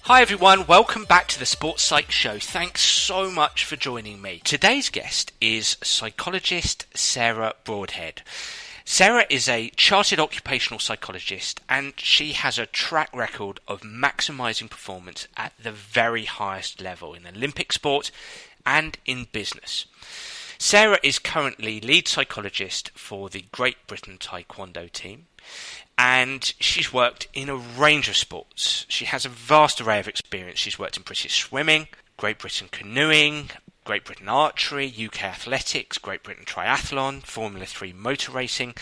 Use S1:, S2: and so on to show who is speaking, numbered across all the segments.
S1: Hi everyone, welcome back to the Sports Psych Show. Thanks so much for joining me. Today's guest is psychologist Sarah Broadhead. Sarah is a chartered occupational psychologist and she has a track record of maximising performance at the very highest level in Olympic sport and in business. Sarah is currently lead psychologist for the Great Britain Taekwondo team, and she's worked in a range of sports. She has a vast array of experience. She's worked in British swimming, Great Britain Canoeing, Great Britain Archery, UK Athletics, Great Britain Triathlon, Formula 3 motor racing,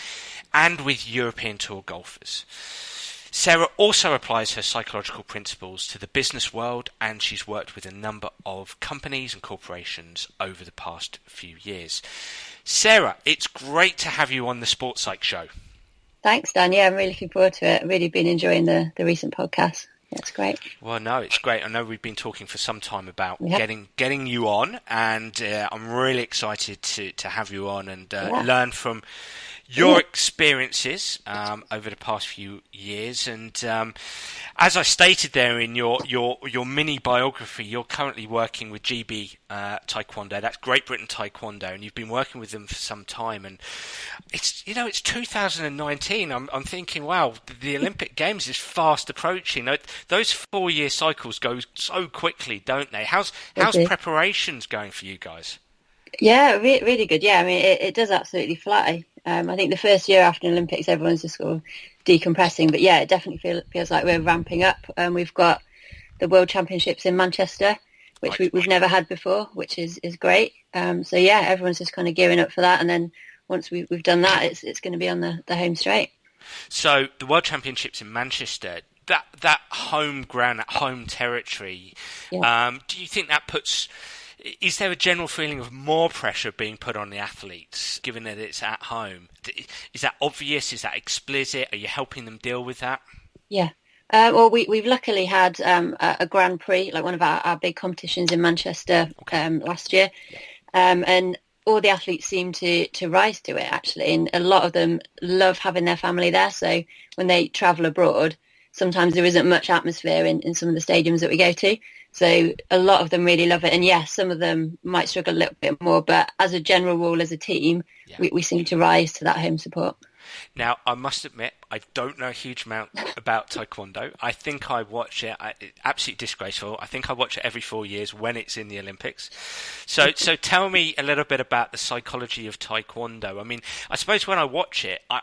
S1: and with European Tour golfers. Sarah also applies her psychological principles to the business world, and she's worked with a number of companies and corporations over the past few years. Sarah, it's great to have you on the Sports Psych Show.
S2: Thanks, Dan. Yeah, I'm really looking forward to it. I've really been enjoying the recent podcast. Yeah, it's great.
S1: Well, no, it's great. I know we've been talking for some time about getting you on, and I'm really excited to have you on and learn from your experiences over the past few years. And as I stated there in your mini biography, you're currently working with GB Taekwondo. That's Great Britain Taekwondo, and you've been working with them for some time. And it's 2019. I'm thinking, wow, the Olympic Games is fast approaching. Those 4-year cycles go so quickly, don't they? How's preparations going for you guys?
S2: Yeah, really good. Yeah, I mean, it does absolutely fly. I think the first year after the Olympics, everyone's just sort of decompressing. But yeah, it definitely feels like we're ramping up. We've got the World Championships in Manchester, which we've never had before, which is great. So yeah, everyone's just kind of gearing up for that. And then once we've done that, it's going to be on the home straight.
S1: So the World Championships in Manchester, that home ground, that home territory, do you think that puts... Is there a general feeling of more pressure being put on the athletes, given that it's at home? Is that obvious? Is that explicit? Are you helping them deal with that?
S2: Yeah. Well, we've luckily had a Grand Prix, like one of our big competitions in Manchester last year. And all the athletes seem to rise to it, actually. And a lot of them love having their family there. So when they travel abroad, sometimes there isn't much atmosphere in some of the stadiums that we go to. So a lot of them really love it. And yes, some of them might struggle a little bit more, but as a general rule, as a team, we seem to rise to that home support.
S1: Now, I must admit, I don't know a huge amount about Taekwondo. I think I watch it, absolutely disgraceful. I think I watch it every 4 years when it's in the Olympics. So tell me a little bit about the psychology of Taekwondo. I mean, I suppose when I watch it, I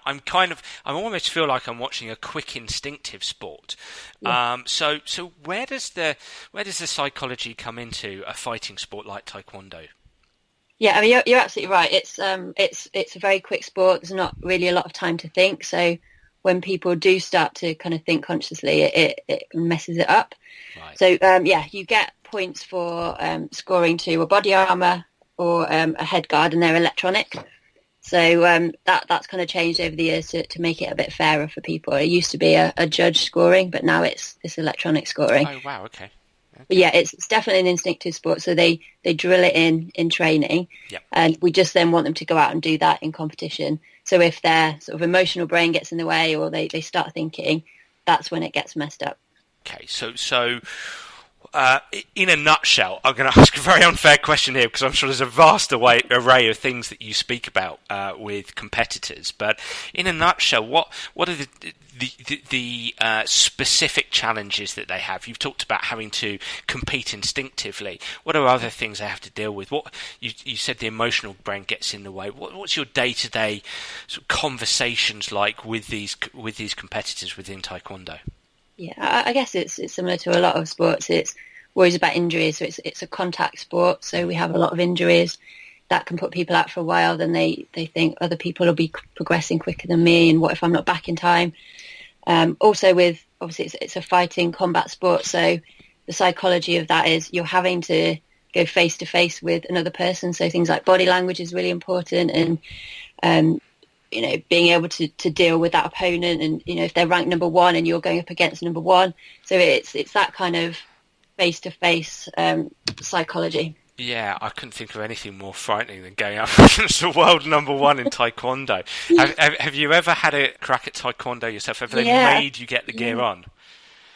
S1: almost feel like I'm watching a quick, instinctive sport. Yeah. So where does the psychology come into a fighting sport like Taekwondo?
S2: Yeah, I mean, you're absolutely right. It's a very quick sport. There's not really a lot of time to think. So when people do start to kind of think consciously, it messes it up. Right. So you get points for scoring to a body armor or a head guard, and they're electronic. So that's kind of changed over the years to make it a bit fairer for people. It used to be a judge scoring, but now it's electronic scoring.
S1: Oh wow, okay.
S2: But yeah, it's definitely an instinctive sport, so they drill it in training, and we just then want them to go out and do that in competition. So if their sort of emotional brain gets in the way or they start thinking, that's when it gets messed up.
S1: Okay, so in a nutshell, I'm going to ask a very unfair question here because I'm sure there's a vast array of things that you speak about with competitors. But in a nutshell, what are the specific challenges that they have? You've talked about having to compete instinctively. What are other things they have to deal with? What you said the emotional brain gets in the way. What's your day-to-day sort of conversations like with these competitors within Taekwondo?
S2: Yeah, I guess it's similar to a lot of sports. It's worries about injuries. So it's a contact sport. So we have a lot of injuries that can put people out for a while. Then they think other people will be progressing quicker than me. And what if I'm not back in time? Also with, obviously it's a fighting combat sport. So the psychology of that is you're having to go face to face with another person. So things like body language is really important. And, being able to deal with that opponent and, if they're ranked number one and you're going up against number one. So it's that kind of face-to-face psychology.
S1: Yeah, I couldn't think of anything more frightening than going up against the world number one in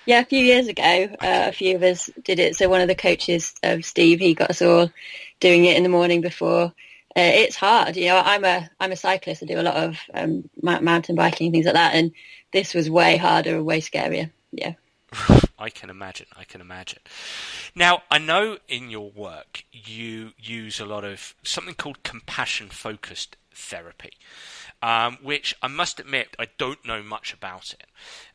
S2: Yeah, a few years ago, a few of us did it. So one of the coaches, Steve, he got us all doing it in the morning before. It's hard, I'm a cyclist. I do a lot of mountain biking and things like that, and this was way harder and way scarier. Yeah.
S1: I can imagine. Now, I know in your work you use a lot of something called compassion-focused therapy, which I must admit I don't know much about it.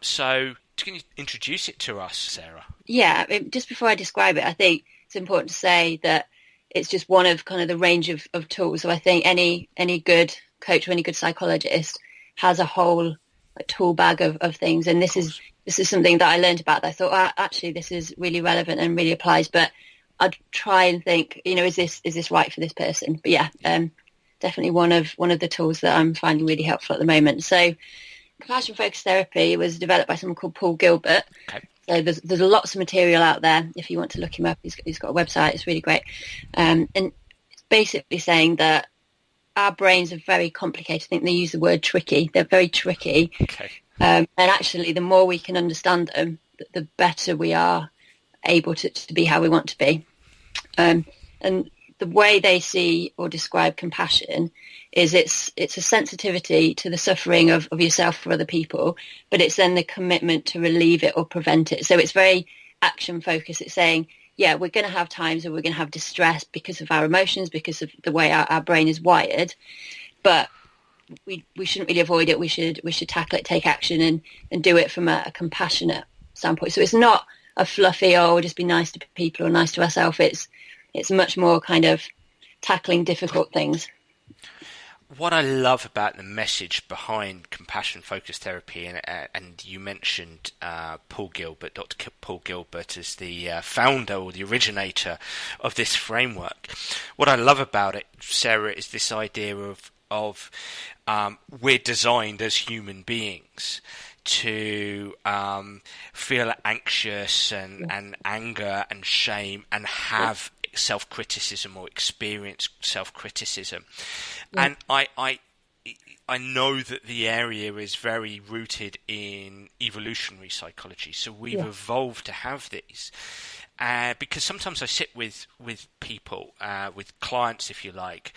S1: So can you introduce it to us, Sarah?
S2: Yeah, just before I describe it, I think it's important to say that it's just one of kind of the range of tools. So I think any good coach or any good psychologist has a whole tool bag of things. And this is something that I learned about that I thought, actually, this is really relevant and really applies. But I'd try and think, is this right for this person? But yeah, definitely one of the tools that I'm finding really helpful at the moment. So compassion focused therapy was developed by someone called Paul Gilbert.
S1: Okay.
S2: So there's lots of material out there. If you want to look him up, he's got a website. It's really great. And it's basically saying that our brains are very complicated. I think they use the word tricky. They're very tricky.
S1: Okay.
S2: And actually, the more we can understand them, the better we are able to be how we want to be. And the way they see or describe compassion is it's a sensitivity to the suffering of yourself or other people, but it's then the commitment to relieve it or prevent it. So it's very action focused. It's saying, yeah, we're going to have times where we're going to have distress because of our emotions, because of the way our brain is wired, but we shouldn't really avoid it. We should tackle it, take action, and do it from a compassionate standpoint. So it's not a fluffy, we'll just be nice to people or nice to ourselves. It's much more kind of tackling difficult things.
S1: What I love about the message behind compassion-focused therapy, and you mentioned Paul Gilbert, Dr. Paul Gilbert, as the founder or the originator of this framework. What I love about it, Sarah, is this idea of we're designed as human beings to feel anxious and anger and shame and have self-criticism or experience self-criticism. And I know that the area is very rooted in evolutionary psychology, so we've evolved to have these. Because sometimes I sit with people, with clients, if you like,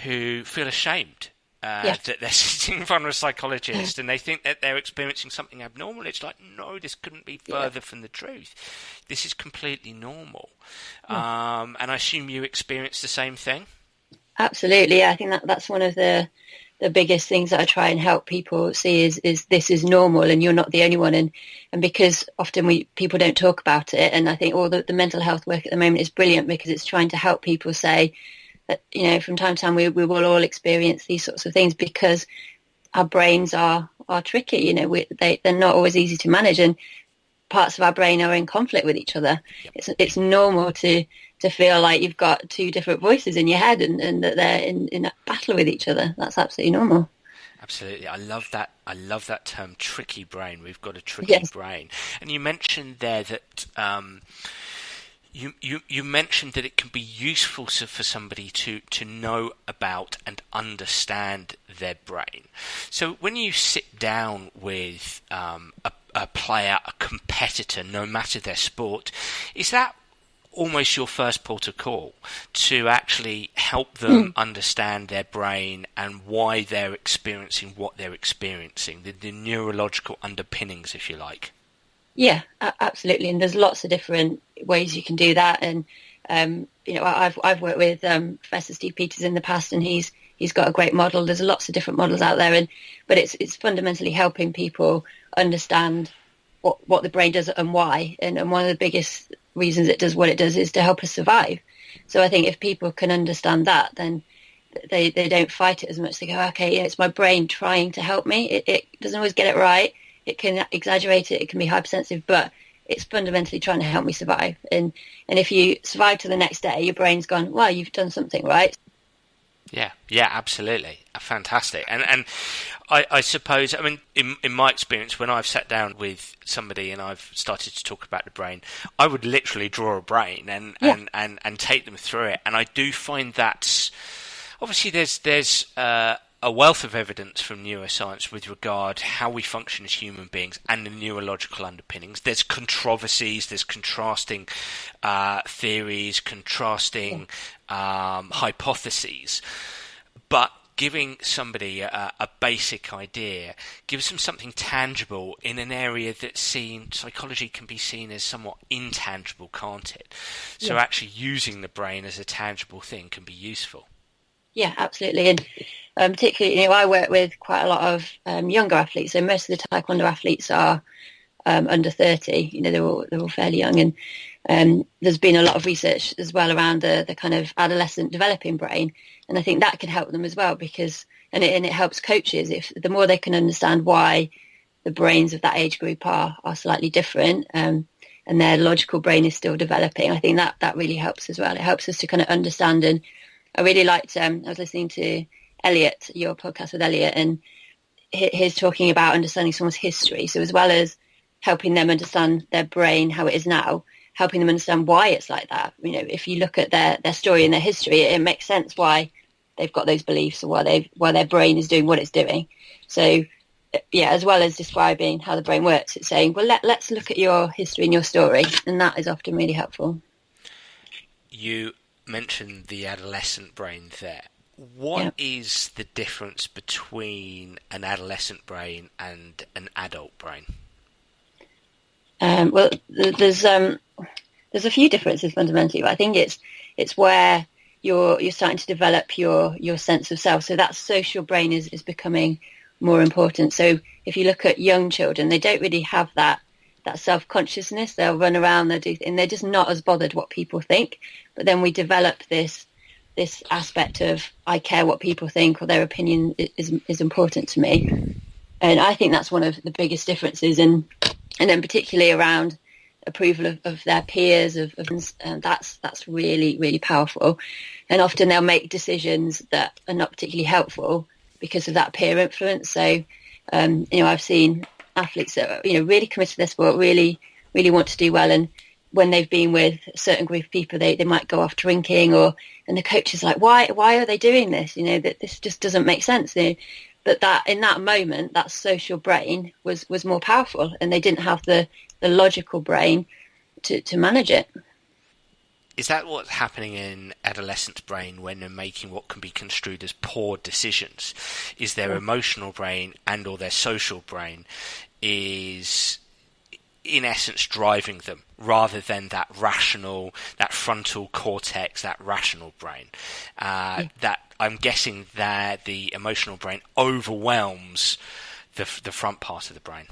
S1: who feel ashamed that they're sitting in front of a psychologist and they think that they're experiencing something abnormal. It's like, no, this couldn't be further from the truth. This is completely normal. And I assume you experience the same thing? Absolutely.
S2: Yeah, I think that's one of the biggest things that I try and help people see is this is normal and you're not the only one. And because often people don't talk about it, and I think all the mental health work at the moment is brilliant because it's trying to help people say that, from time to time we will all experience these sorts of things because our brains are tricky. They're not always easy to manage, and parts of our brain are in conflict with each other. It's normal to feel like you've got two different voices in your head and that they're in a battle with each other. That's absolutely normal.
S1: Absolutely. I love that term, tricky brain. We've got a tricky brain. And you mentioned there that you mentioned that it can be useful for somebody to know about and understand their brain. So when you sit down with a player, a competitor, no matter their sport, is that almost your first port of call to actually help them understand their brain and why they're experiencing what they're experiencing, the neurological underpinnings, if you like?
S2: Yeah, absolutely. And there's lots of different ways you can do that. And I've worked with Professor Steve Peters in the past, and he's got a great model. There's lots of different models out there, but it's fundamentally helping people understand what the brain does and why. And one of the biggest reasons it does what it does is to help us survive. So I think if people can understand that, then they don't fight it as much. They go, okay, it's my brain trying to help me. It doesn't always get it right. It can exaggerate it. It can be hypersensitive, but it's fundamentally trying to help me survive. And if you survive to the next day, your brain's gone, well, you've done something right.
S1: Yeah, absolutely. Fantastic. And I suppose, in my experience, when I've sat down with somebody and I've started to talk about the brain, I would literally draw a brain and take them through it. And I do find that obviously there's a wealth of evidence from neuroscience with regard how we function as human beings and the neurological underpinnings. There's controversies, there's contrasting theories, contrasting hypotheses, but giving somebody a basic idea gives them something tangible in an area that's psychology can be seen as somewhat intangible, can't it? So actually using the brain as a tangible thing can be useful.
S2: Yeah, absolutely. And particularly, I work with quite a lot of younger athletes. So most of the Taekwondo athletes are under 30. They're all fairly young. And there's been a lot of research as well around the kind of adolescent developing brain. And I think that could help them as well because it helps coaches if the more they can understand why the brains of that age group are slightly different and their logical brain is still developing. I think that really helps as well. It helps us to kind of understand. And I really liked, I was listening to Elliot, your podcast with Elliot, and he's talking about understanding someone's history. So as well as helping them understand their brain, how it is now, helping them understand why it's like that. If you look at their story and their history, it makes sense why they've got those beliefs or why their brain is doing what it's doing. So, as well as describing how the brain works, it's saying, well, let's look at your history and your story, and that is often really helpful.
S1: You mentioned the adolescent brain there. What is the difference between an adolescent brain and an adult brain?
S2: Well, there's a few differences fundamentally, but I think it's where you're starting to develop your sense of self. So that social brain is becoming more important. So if you look at young children, they don't really have that self-consciousness. They'll run around, and they're just not as bothered what people think. But then we develop this aspect of I care what people think, or their opinion is important to me. And I think that's one of the biggest differences. And then particularly around approval of their peers, that's really, really powerful. And often they'll make decisions that are not particularly helpful because of that peer influence. So, I've seen athletes that are, really committed to their sport, really, really want to do well. And when they've been with a certain group of people, they might go off drinking, and the coach is like, why are they doing this? That this just doesn't make sense. But that in that moment, that social brain was more powerful, and they didn't have the logical brain to manage it.
S1: Is that what's happening in adolescent brain when they're making what can be construed as poor decisions? Is their emotional brain and or their social brain is in essence driving them rather than that rational, that frontal cortex, that rational brain? That I'm guessing that the emotional brain overwhelms the front part of the brain.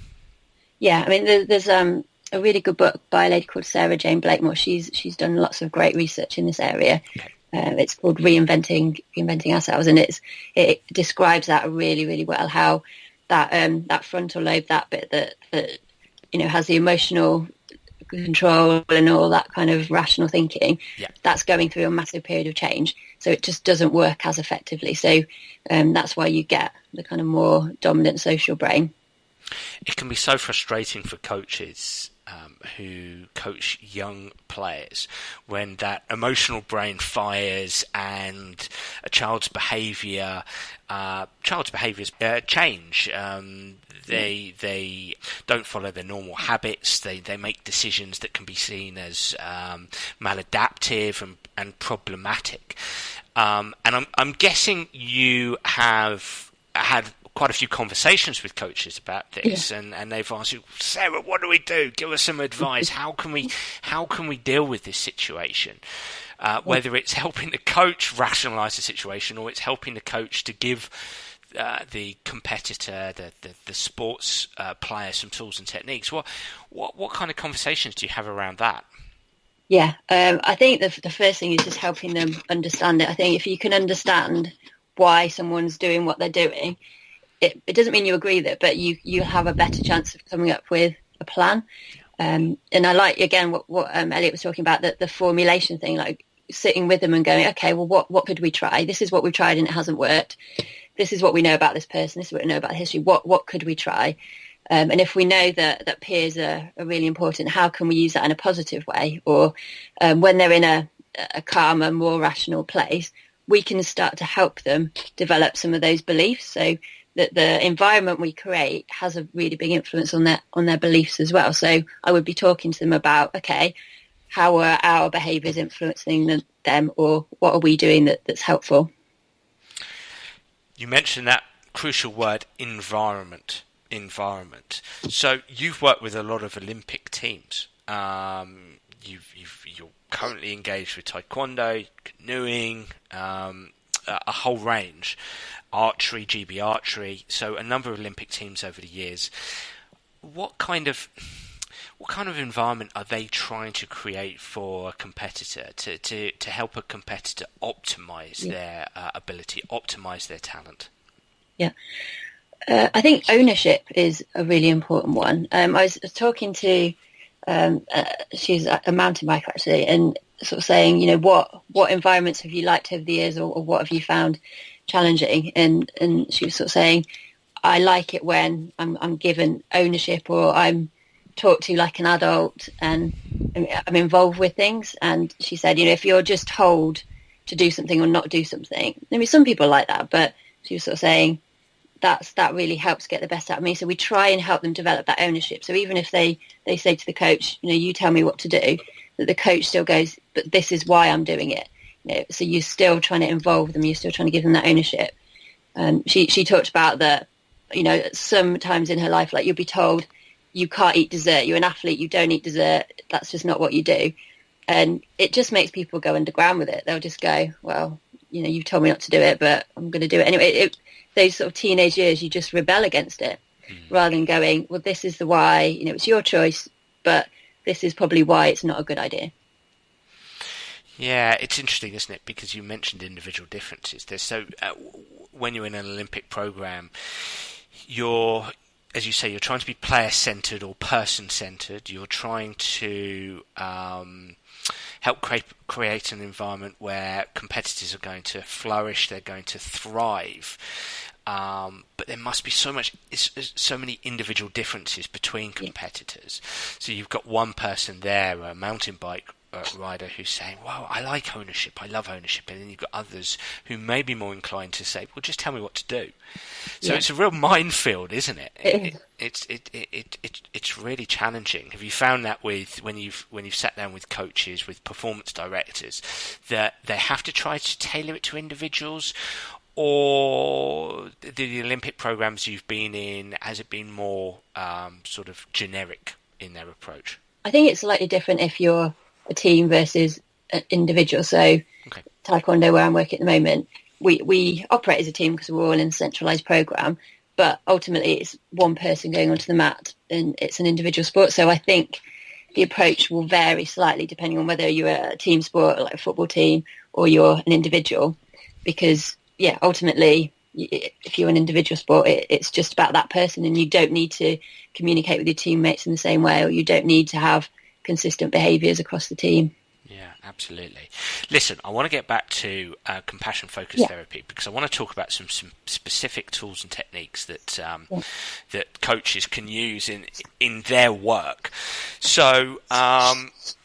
S1: Yeah,
S2: I mean, there's a really good book by a lady called Sarah Jane Blakemore. She's done lots of great research in this area. Okay. It's called Reinventing Ourselves, and it describes that really, really well. How that frontal lobe, that bit that has the emotional control and all that kind of rational thinking, that's going through a massive period of change. So it just doesn't work as effectively. So that's why you get the kind of more dominant social brain.
S1: It can be so frustrating for coaches who coach young players when that emotional brain fires and a child's behaviours change. They don't follow their normal habits. They make decisions that can be seen as maladaptive and problematic. And I'm guessing you have had quite a few conversations with coaches about this, and they've asked you, Sarah, what do we do? Give us some advice. How can we deal with this situation? Whether it's helping the coach rationalise the situation, or it's helping the coach to give the competitor, the sports player, some tools and techniques. What kind of conversations do you have around that?
S2: Yeah, I think the first thing is just helping them understand it. I think if you can understand why someone's doing what they're doing, it doesn't mean you agree with it, but you have a better chance of coming up with a plan. And I like, again, what Elliot was talking about, the formulation thing, like sitting with them and going, okay, well, what could we try? This is what we've tried and it hasn't worked. This is what we know about this person. This is what we know about history. What could we try? And if we know that peers are really important, how can we use that in a positive way? Or when they're in a calmer, more rational place, we can start to help them develop some of those beliefs, so that the environment we create has a really big influence on their beliefs as well. So I would be talking to them about, okay, how are our behaviours influencing them, or what are we doing that's helpful?
S1: You mentioned that crucial word, environment. So you've worked with a lot of Olympic teams. You're currently engaged with Taekwondo, Canoeing, a whole range, Archery, GB Archery, so a number of Olympic teams over the years. What kind of environment are they trying to create for a competitor to help a competitor optimize their ability, optimize their talent? Yeah.
S2: I think ownership is a really important one. I was talking to, she's a mountain biker actually, and sort of saying, what environments have you liked over the years, or what have you found challenging? And she was sort of saying, I like it when I'm given ownership, or I'm talked to like an adult, and I'm involved with things. And she said, if you're just told to do something or not do something, I mean, some people like that, but she was sort of saying, that really helps get the best out of me. So we try and help them develop that ownership. So even if they say to the coach, you tell me what to do, that the coach still goes, but this is why I'm doing it. So you're still trying to involve them. You're still trying to give them that ownership. She talked about that, sometimes in her life, like you'll be told you can't eat dessert. You're an athlete. You don't eat dessert. That's just not what you do. And it just makes people go underground with it. They'll just go, well, you've told me not to do it, but I'm going to do it anyway. Those sort of teenage years, you just rebel against it, rather than going, well, this is the why, it's your choice, but this is probably why it's not a good idea.
S1: Yeah, it's interesting, isn't it? Because you mentioned individual differences. When you're in an Olympic program, as you say, you're trying to be player-centered or person-centered. You're trying to help create an environment where competitors are going to flourish, they're going to thrive. But there must be so many individual differences between competitors. So you've got one person there, a mountain bike rider, who's saying, "Wow, I like ownership. I love ownership," and then you've got others who may be more inclined to say, "Well, just tell me what to do." So it's a real minefield, isn't it? It's really challenging. Have you found that when you've sat down with coaches, with performance directors, that they have to try to tailor it to individuals? Or the Olympic programs you've been in, has it been more sort of generic in their approach?
S2: I think it's slightly different if you're a team versus an individual. So Taekwondo, where I'm working at the moment, we operate as a team because we're all in a centralised programme, but ultimately it's one person going onto the mat and it's an individual sport. So I think the approach will vary slightly depending on whether you're a team sport, like a football team, or you're an individual, because ultimately, if you're an individual sport, it's just about that person, and you don't need to communicate with your teammates in the same way, or you don't need to have consistent behaviours across the team.
S1: Yeah, absolutely. Listen, I want to get back to compassion-focused therapy, because I want to talk about some specific tools and techniques that that coaches can use in their work. So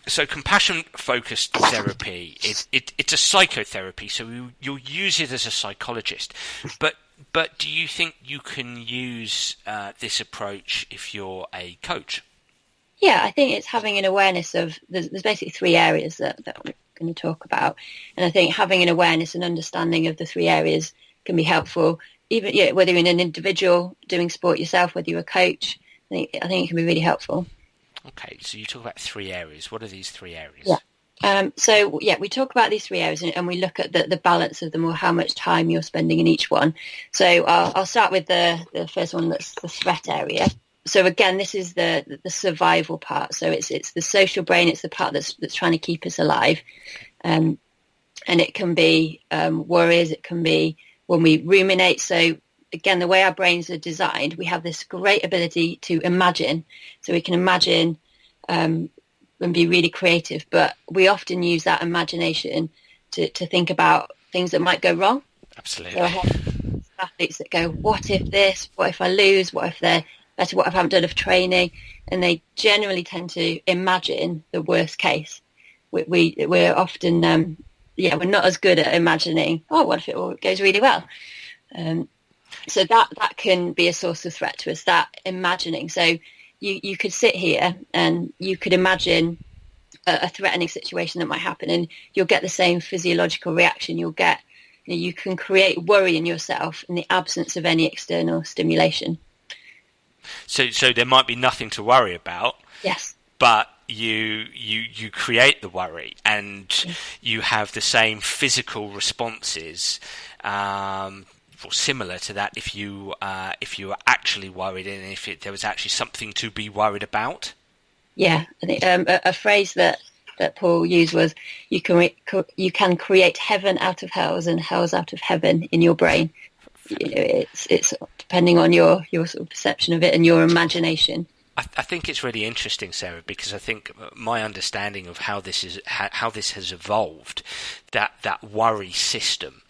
S1: compassion-focused therapy, it's a psychotherapy, so you'll use it as a psychologist. But do you think you can use this approach if you're a coach?
S2: Yeah, I think it's having an awareness of, there's basically three areas that we're going to talk about. And I think having an awareness and understanding of the three areas can be helpful, even whether you're an individual doing sport yourself, whether you're a coach. I think it can be really helpful.
S1: Okay, so you talk about three areas. What are these three areas?
S2: We talk about these three areas and we look at the balance of them, or how much time you're spending in each one. So I'll start with the first one, that's the threat area. So again, this is the survival part. So it's the social brain. It's the part that's trying to keep us alive. And it can be worries. It can be when we ruminate. So again, the way our brains are designed, we have this great ability to imagine. So we can imagine and be really creative. But we often use that imagination to think about things that might go wrong.
S1: Absolutely.
S2: So I have athletes that go, what if this? What if I lose? What if they're better? What if I haven't done enough training? And they generally tend to imagine the worst case. We're often we're not as good at imagining, oh, what if it all goes really well? So that can be a source of threat to us, that imagining. So you could sit here and you could imagine a threatening situation that might happen, and you'll get the same physiological reaction. You'll get, you can create worry in yourself in the absence of any external stimulation.
S1: So there might be nothing to worry about.
S2: Yes.
S1: But you create the worry, and you have the same physical responses, or similar to that, if you were actually worried, and if there was actually something to be worried about. Yeah,
S2: I think a phrase that Paul used was, you can create heaven out of hells and hells out of heaven in your brain. It's depending on your sort of perception of it and your imagination.
S1: I think it's really interesting, Sarah, because I think my understanding of how this has evolved, that worry system,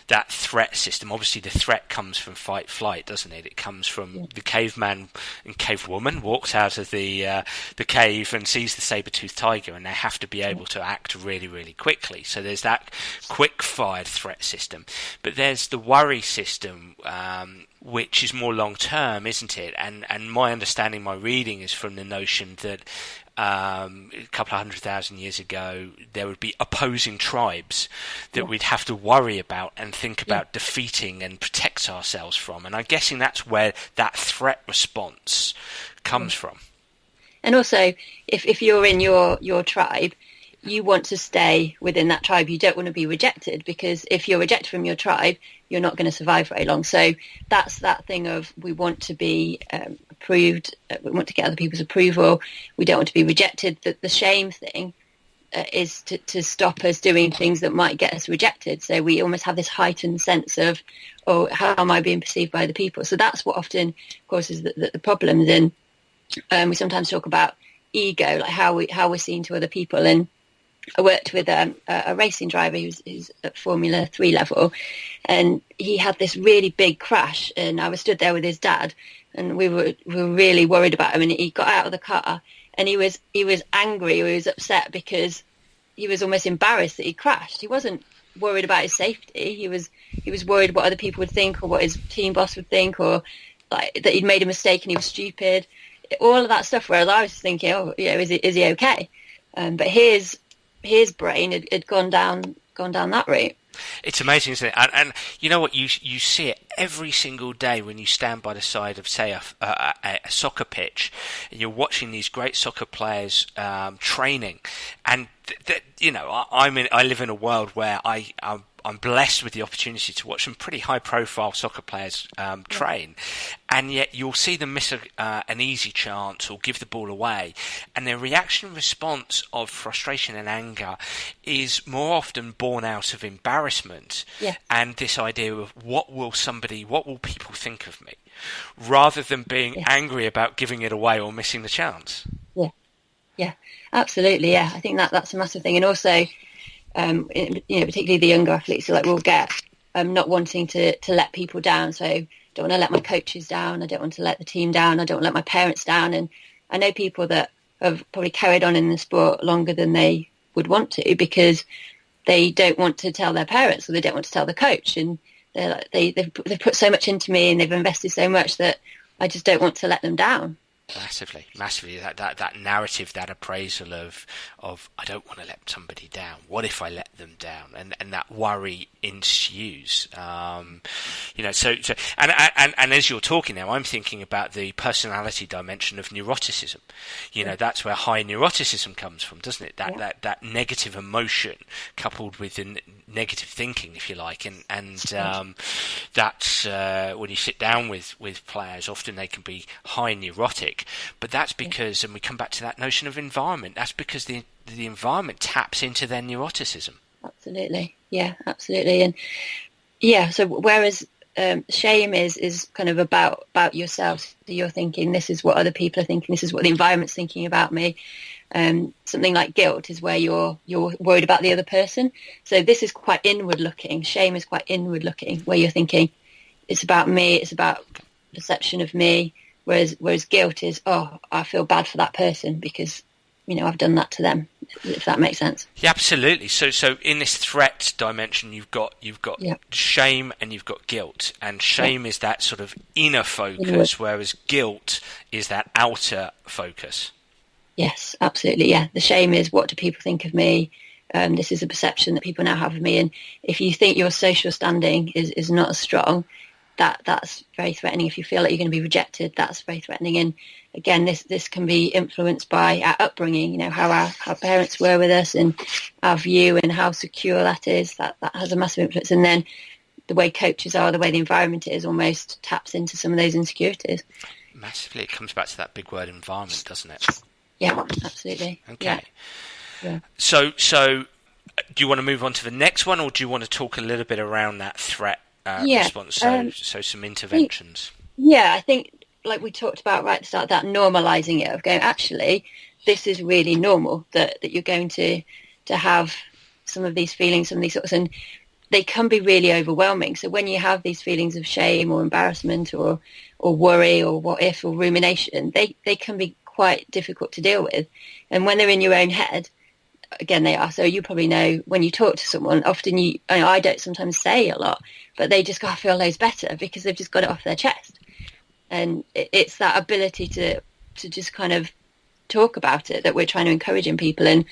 S1: that threat system. Obviously, the threat comes from fight flight, doesn't it? It comes from the caveman and cavewoman walks out of the cave and sees the saber-toothed tiger, and they have to be able to act really, really quickly. So there's that quick-fired threat system, but there's the worry system, which is more long-term, isn't it? And my understanding, my reading is from the notion that a couple of 100,000 years ago, there would be opposing tribes that we'd have to worry about and think about defeating and protect ourselves from. And I'm guessing that's where that threat response comes from.
S2: And also, if you're in your tribe, you want to stay within that tribe. You don't want to be rejected, because if you're rejected from your tribe, you're not going to survive very long. So that's that thing of, we want to be approved. We want to get other people's approval. We don't want to be rejected. The shame thing is to stop us doing things that might get us rejected. So we almost have this heightened sense of, oh, how am I being perceived by the people? So that's what often causes the problems. And we sometimes talk about ego, like how we're seen to other people. And I worked with a racing driver who's at Formula 3 level, and he had this really big crash, and I was stood there with his dad, and we were really worried about him, and he got out of the car, and he was angry, he was upset, because he was almost embarrassed that he crashed. He wasn't worried about his safety. He was worried what other people would think, or what his team boss would think, or like that he'd made a mistake and he was stupid. All of that stuff, whereas I was thinking, oh, is he okay? But his brain had gone down that route.
S1: It's amazing, isn't it? And you know what? You see it every single day when you stand by the side of, say, a soccer pitch, and you're watching these great soccer players training. And I live in a world where I'm blessed with the opportunity to watch some pretty high-profile soccer players train, and yet you'll see them miss an easy chance or give the ball away, and their reaction response of frustration and anger is more often born out of embarrassment and this idea of what will people think of me, rather than being angry about giving it away or missing the chance.
S2: Yeah, absolutely. Yeah, I think that's a massive thing, and also, particularly the younger athletes, will get not wanting to let people down. So I don't want to let my coaches down. I don't want to let the team down. I don't want to let my parents down. And I know people that have probably carried on in the sport longer than they would want to, because they don't want to tell their parents, or they don't want to tell the coach. And they've put so much into me, and they've invested so much, that I just don't want to let them down.
S1: Massively. That narrative, that appraisal of I don't want to let somebody down. What if I let them down? And that worry ensues. And as you're talking now, I'm thinking about the personality dimension of neuroticism. That's where high neuroticism comes from, doesn't it? That negative emotion coupled with the negative thinking, if you like, and that's when you sit down with players, often they can be high neurotic. But that's because, and we come back to that notion of environment, that's because the environment taps into their neuroticism.
S2: Absolutely. Yeah, absolutely. And so whereas shame is kind of about yourself, so you're thinking, this is what other people are thinking, this is what the environment's thinking about me. Something like guilt is where you're worried about the other person. So this is quite inward looking. Shame is quite inward looking, where you're thinking, it's about me, it's about perception of me. Whereas guilt is, I feel bad for that person because, I've done that to them, if that makes sense.
S1: Yeah, absolutely. So in this threat dimension, you've got shame and you've got guilt, and shame is that sort of inner focus, whereas guilt is that outer focus.
S2: Yes, absolutely. Yeah, the shame is, what do people think of me? This is a perception that people now have of me, and if you think your social standing is not as strong, that's very threatening. If you feel like you're going to be rejected, that's very threatening. And again, this can be influenced by our upbringing, how our parents were with us and our view and how secure that is. That has a massive influence. And then the way coaches are, the way the environment is, almost taps into some of those insecurities.
S1: Massively. It comes back to that big word environment, doesn't it?
S2: Yeah, absolutely.
S1: Okay.
S2: Yeah.
S1: So do you want to move on to the next one, or do you want to talk a little bit around that threat response? So some interventions.
S2: Yeah, I think, like we talked about right at the start, that normalising it, of going, actually, this is really normal, that you're going to have some of these feelings, some of these sorts, and they can be really overwhelming. So when you have these feelings of shame or embarrassment or worry or what if or rumination, they can be quite difficult to deal with. And when they're in your own head, again, they are. So you probably know, when you talk to someone, often I don't sometimes say a lot, but they just go, I feel loads better, because they've just got it off their chest. And it's that ability to just kind of talk about it that we're trying to encourage in people. And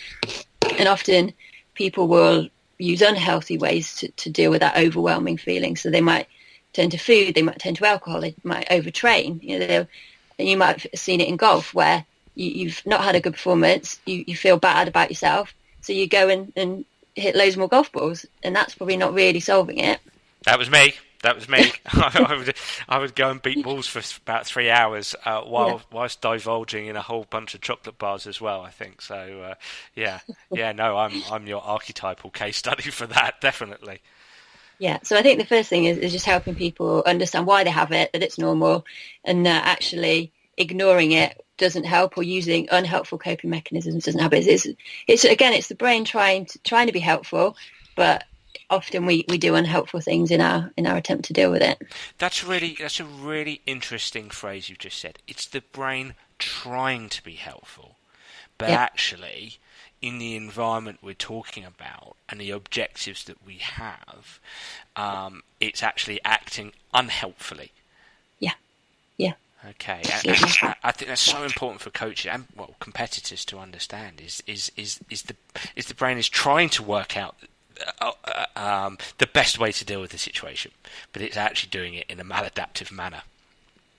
S2: often people will use unhealthy ways to deal with that overwhelming feeling. So they might turn to food, they might turn to alcohol, they might overtrain. And you might have seen it in golf, where you've not had a good performance, you feel bad about yourself, so you go and hit loads more golf balls, and that's probably not really solving it.
S1: That was me. I would go and beat balls for about 3 hours whilst divulging in a whole bunch of chocolate bars as well, I think. So, I'm your archetypal case study for that, definitely.
S2: Yeah, so I think the first thing is just helping people understand why they have it, that it's normal, and actually ignoring it doesn't help, or using unhelpful coping mechanisms doesn't help. It's the brain trying to be helpful, but often we do unhelpful things in our attempt to deal with it.
S1: That's a really interesting phrase you've just said. It's the brain trying to be helpful, but actually, in the environment we're talking about and the objectives that we have, it's actually acting unhelpfully. Yeah. Okay, I think that's so important for coaches and competitors to understand. Is the brain is trying to work out the best way to deal with the situation, but it's actually doing it in a maladaptive manner.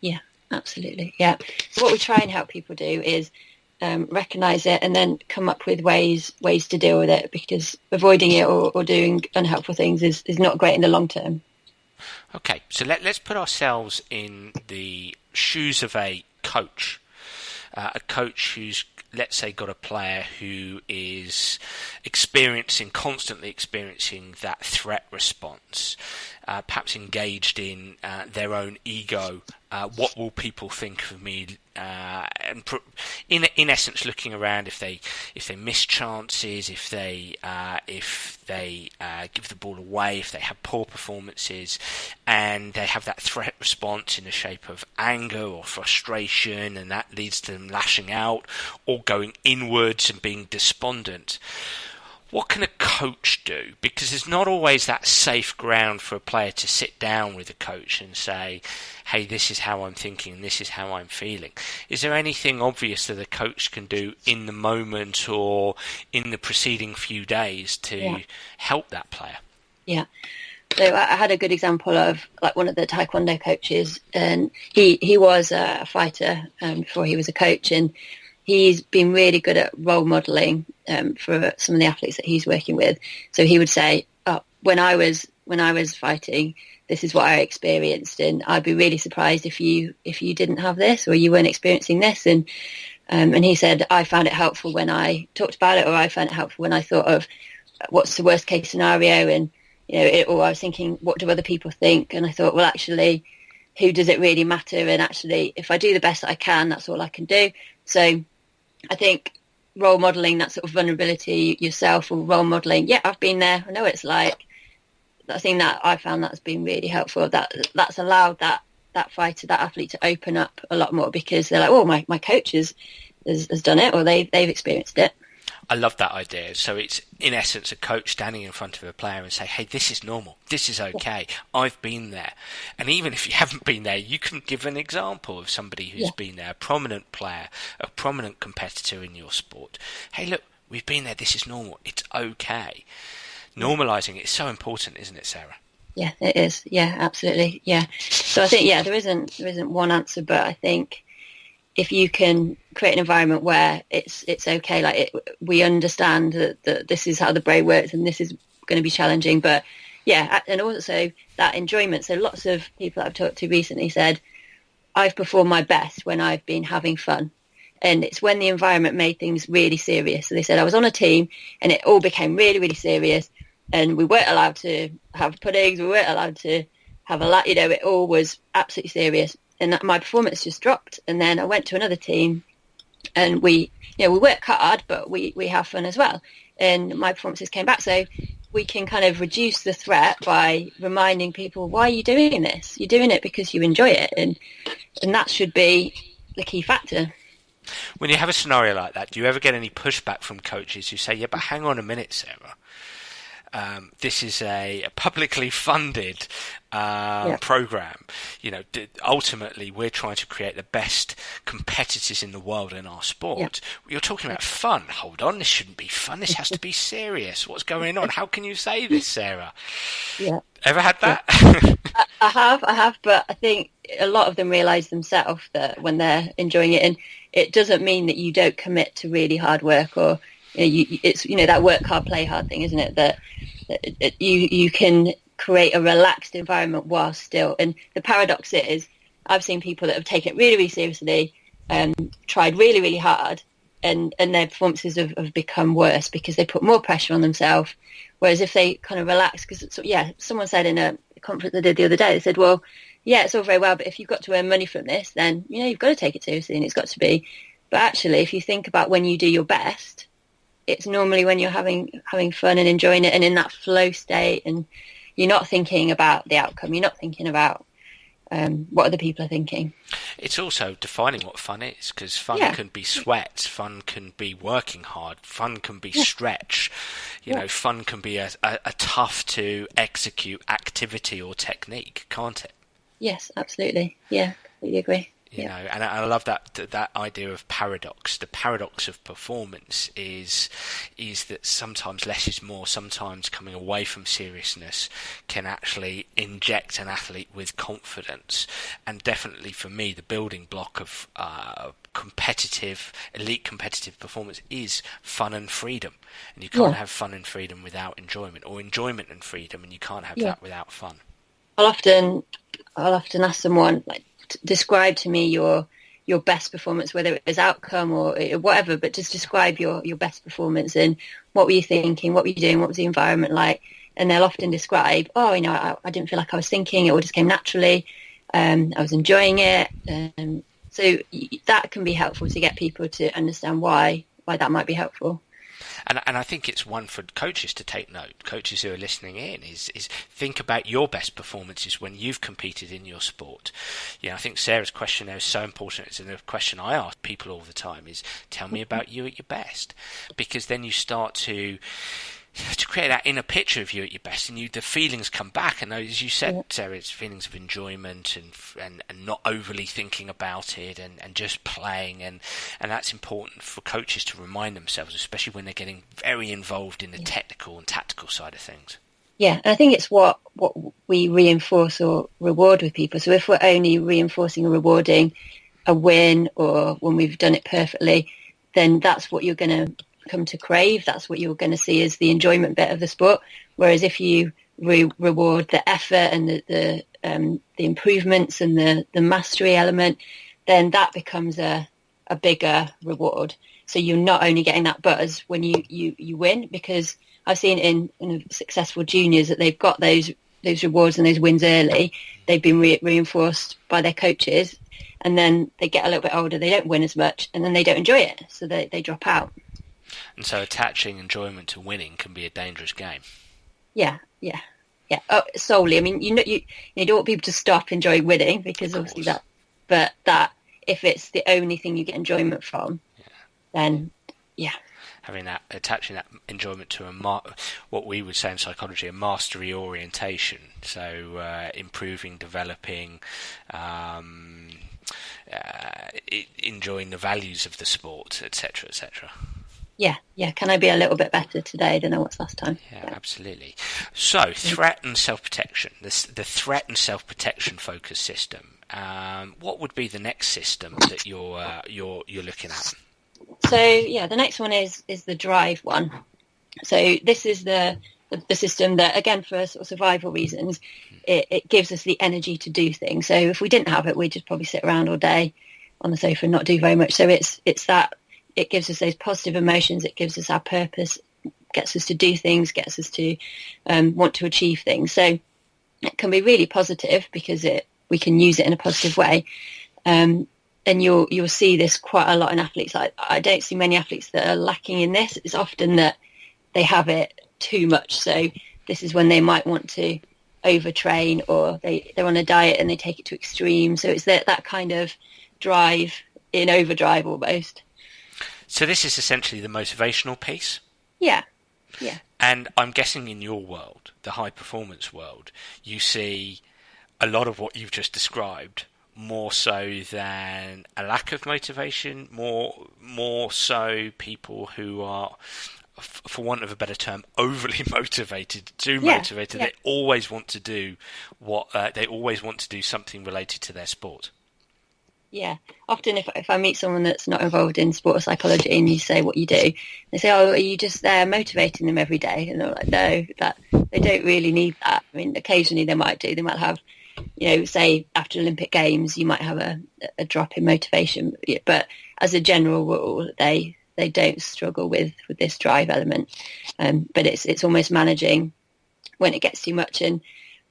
S1: Yeah,
S2: absolutely. Yeah. So what we try and help people do is recognise it and then come up with ways to deal with it, because avoiding it or doing unhelpful things is not great in the long term.
S1: Okay, so let's put ourselves in the shoes of a coach who's, let's say, got a player who is constantly experiencing that threat response, perhaps engaged in their own ego. What will people think of me? And in essence, looking around if they miss chances, if they give the ball away, if they have poor performances, and they have that threat response in the shape of anger or frustration, and that leads to them lashing out or going inwards and being despondent. What can a coach do? Because there's not always that safe ground for a player to sit down with a coach and say, hey, this is how I'm thinking and this is how I'm feeling. Is there anything obvious that a coach can do in the moment or in the preceding few days to help that player? Yeah.
S2: So I had a good example of one of the Taekwondo coaches, and he was a fighter before he was a coach, and he's been really good at role modelling for some of the athletes that he's working with. So he would say, when I was fighting, this is what I experienced, and I'd be really surprised if you didn't have this or you weren't experiencing this. And he said, I found it helpful when I talked about it, or I found it helpful when I thought of what's the worst case scenario, and or I was thinking, what do other people think? And I thought, well, actually, who does it really matter? And actually, if I do the best that I can, that's all I can do. So I think role modelling that sort of vulnerability yourself, or role modelling, I've been there, I know what it's like. I think that I found that's been really helpful. That's allowed that fighter, that athlete, to open up a lot more, because they're like, oh, my coach is has done it, or they've experienced it.
S1: I love that idea. So it's, in essence, a coach standing in front of a player and say, hey, this is normal. This is okay. I've been there. And even if you haven't been there, you can give an example of somebody who's been there, a prominent player, a prominent competitor in your sport. Hey, look, we've been there. This is normal. It's okay. Normalising is so important, isn't it, Sarah?
S2: Yeah, it is. Yeah, absolutely. Yeah. So I think, there isn't one answer, but I think if you can create an environment where it's okay, we understand that this is how the brain works and this is going to be challenging, but and also that enjoyment. So lots of people I've talked to recently said, I've performed my best when I've been having fun. And it's when the environment made things really serious. So they said, I was on a team and it all became really, really serious, and we weren't allowed to have puddings, we weren't allowed to have it all was absolutely serious. And my performance just dropped. And then I went to another team, and we work hard, but we have fun as well. And my performances came back. So we can kind of reduce the threat by reminding people, why are you doing this? You're doing it because you enjoy it. And that should be the key factor.
S1: When you have a scenario like that, do you ever get any pushback from coaches who say, yeah, but hang on a minute, Sarah. This is a publicly funded program. Ultimately, we're trying to create the best competitors in the world in our sport. You're talking about fun. Hold on, this shouldn't be fun. This has to be serious. What's going on? How can you say this, Sarah? Yeah. Ever had that?
S2: I have, but I think a lot of them realise themselves that when they're enjoying it, and it doesn't mean that you don't commit to really hard work, or it's that work hard, play hard thing, isn't it? That you can create a relaxed environment while still. And the paradox is, I've seen people that have taken it really, really seriously and tried really, really hard, and their performances have become worse because they put more pressure on themselves. Whereas if they kind of relax, because someone said in a conference I did the other day, they said, well, it's all very well, but if you've got to earn money from this, then you've got to take it seriously, and it's got to be. But actually, if you think about when you do your best, it's normally when you're having fun and enjoying it and in that flow state, and you're not thinking about the outcome. You're not thinking about what other people are thinking.
S1: It's also defining what fun is, because fun can be sweat, fun can be working hard, fun can be stretch. Fun can be a tough to execute activity or technique, can't it?
S2: Yes, absolutely. Yeah, completely agree.
S1: And I love that idea of paradox. The paradox of performance is that sometimes less is more. Sometimes coming away from seriousness can actually inject an athlete with confidence. And definitely for me, the building block of elite competitive performance is fun and freedom. And you can't have fun and freedom without enjoyment, or enjoyment and freedom, and you can't have that without fun.
S2: I'll often ask someone, describe to me your best performance, whether it was outcome or whatever, but just describe your best performance, and what were you thinking, what were you doing, what was the environment like? And they'll often describe, I didn't feel like I was thinking, it all just came naturally, I was enjoying it. So that can be helpful to get people to understand why that might be helpful.
S1: And I think it's one for coaches to take note. Coaches who are listening in is think about your best performances when you've competed in your sport. I think Sarah's question there is so important. It's a question I ask people all the time: is tell me about you at your best, because then you start to create that inner picture of you at your best, and the feelings come back. And as you said, Sarah, it's feelings of enjoyment and not overly thinking about it, and just playing, and that's important for coaches to remind themselves, especially when they're getting very involved in the technical and tactical side of things. Yeah,
S2: and I think it's what we reinforce or reward with people. So if we're only reinforcing or rewarding a win, or when we've done it perfectly, then that's what you're going to come to crave. That's what you're going to see as the enjoyment bit of the sport. Whereas if you reward the effort and the improvements and the mastery element, then that becomes a bigger reward. So you're not only getting that buzz when you win, because I've seen in successful juniors that they've got those rewards and those wins early. They've been reinforced by their coaches, and then they get a little bit older, they don't win as much, and then they don't enjoy it, so they drop out.
S1: And so attaching enjoyment to winning can be a dangerous game.
S2: Yeah. Oh, solely. I mean, you don't want people to stop enjoying winning, because obviously that if it's the only thing you get enjoyment from, then yeah.
S1: Having that, attaching that enjoyment to what we would say in psychology, a mastery orientation. So improving, developing, enjoying the values of the sport, etc., etc.
S2: Yeah. Can I be a little bit better today than I was last time?
S1: Yeah, absolutely. So, threat and self-protection. The threat and self-protection focus system. What would be the next system that you're looking at?
S2: So the next one is the drive one. So this is the system that, again, for sort of survival reasons, it gives us the energy to do things. So if we didn't have it, we'd just probably sit around all day on the sofa and not do very much. So it's that. It gives us those positive emotions. It gives us our purpose, gets us to do things, gets us to want to achieve things. So it can be really positive because we can use it in a positive way. And you'll see this quite a lot in athletes. I don't see many athletes that are lacking in this. It's often that they have it too much. So this is when they might want to overtrain, or they're on a diet and they take it to extreme. So it's that kind of drive in overdrive almost.
S1: So this is essentially the motivational piece?
S2: Yeah.
S1: And I'm guessing in your world, the high performance world, you see a lot of what you've just described, more so than a lack of motivation, more so people who are, for want of a better term, overly motivated, motivated.
S2: Yeah.
S1: They always want to do they always want to do something related to their sport.
S2: Yeah. Often if I meet someone that's not involved in sport psychology and you say what you do, they say, oh, are you just there motivating them every day? And they're like, no, that they don't really need that. I mean, occasionally they might do. They might have, say after Olympic Games, you might have a drop in motivation. But as a general rule, they don't struggle with this drive element. But it's almost managing when it gets too much. And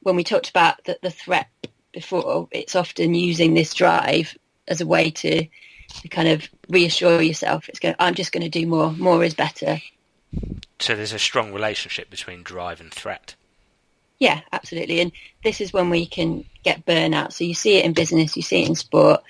S2: when we talked about the threat before, it's often using this drive as a way to kind of reassure yourself. I'm just going to do more. More is better.
S1: So there's a strong relationship between drive and threat.
S2: Yeah, absolutely. And this is when we can get burnout. So you see it in business, you see it in sport,